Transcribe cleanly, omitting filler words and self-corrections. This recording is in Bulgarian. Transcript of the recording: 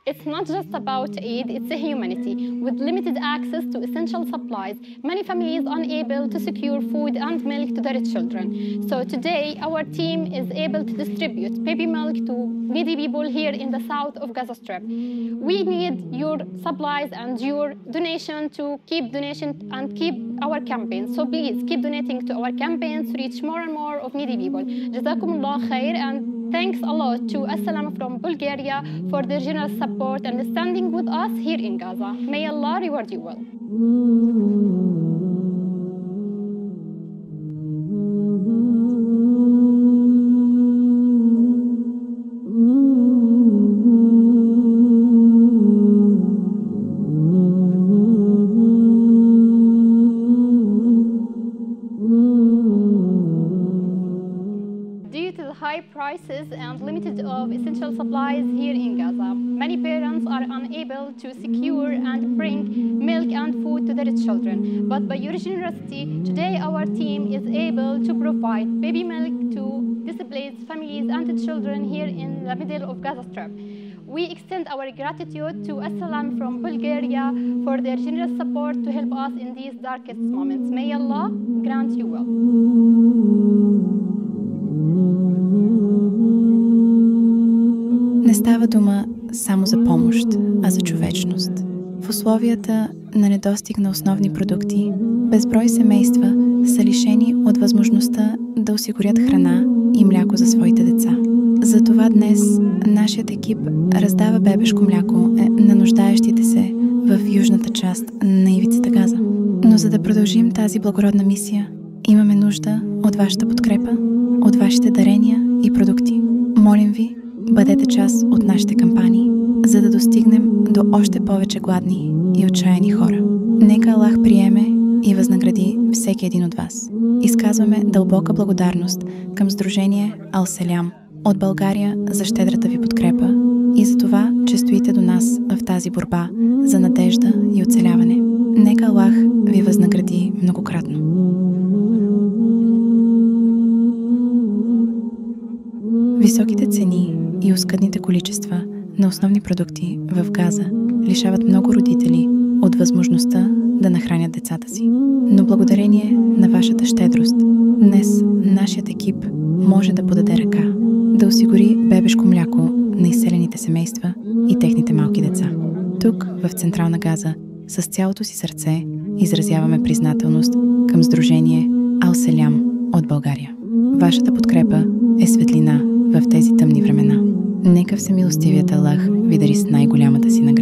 It's not just about aid, it's a humanity. With limited access to essential supplies, many families unable to secure food and milk to their children. So today, our team is able to distribute baby milk to needy people here in the south of Gaza Strip. We need your supplies and your donation to keep donation and keep our campaign. So please keep donating to our campaigns to reach more and more of needy people. Jazakumullah khair, and thanks a lot to As-Salam from Bulgaria for their generous support and standing with us here in Gaza. May Allah reward you well. High prices and limited of essential supplies here in Gaza. Many parents are unable to secure and bring milk and food to their children. But by your generosity, today our team is able to provide baby milk to displaced families and children here in the middle of Gaza Strip. We extend our gratitude to As-Salam from Bulgaria for their generous support to help us in these darkest moments. May Allah grant you well. Не става дума само за помощ, а за човечност. В условията на недостиг на основни продукти, безброй семейства са лишени от възможността да осигурят храна и мляко за своите деца. Затова днес нашият екип раздава бебешко мляко на нуждаещите се в южната част на ивицата Газа. Но за да продължим тази благородна мисия, имаме нужда от вашата подкрепа, от вашите дарения и продукти. Молим ви, бъдете част от нашите кампании, за да достигнем до още повече гладни и отчаяни хора. Нека Аллах приеме и възнагради всеки един от вас. Изказваме дълбока благодарност към Сдружение Ал-Селям от България за щедрата ви подкрепа и за това, че стоите до нас в тази борба за надежда и оцеляване. Нека Аллах ви възнагради многократно. Високите цени и оскъдните количества на основни продукти в Газа лишават много родители от възможността да нахранят децата си. Но благодарение на вашата щедрост, днес нашият екип може да подаде ръка, да осигури бебешко мляко на изселените семейства и техните малки деца. Тук, в Централна Газа, с цялото си сърце изразяваме признателност към Сдружение Ал-Селям от България. Вашата подкрепа е светлина в тези тъмни времена. Нека всемилостивият Аллах ви дари с най-голямата си награда.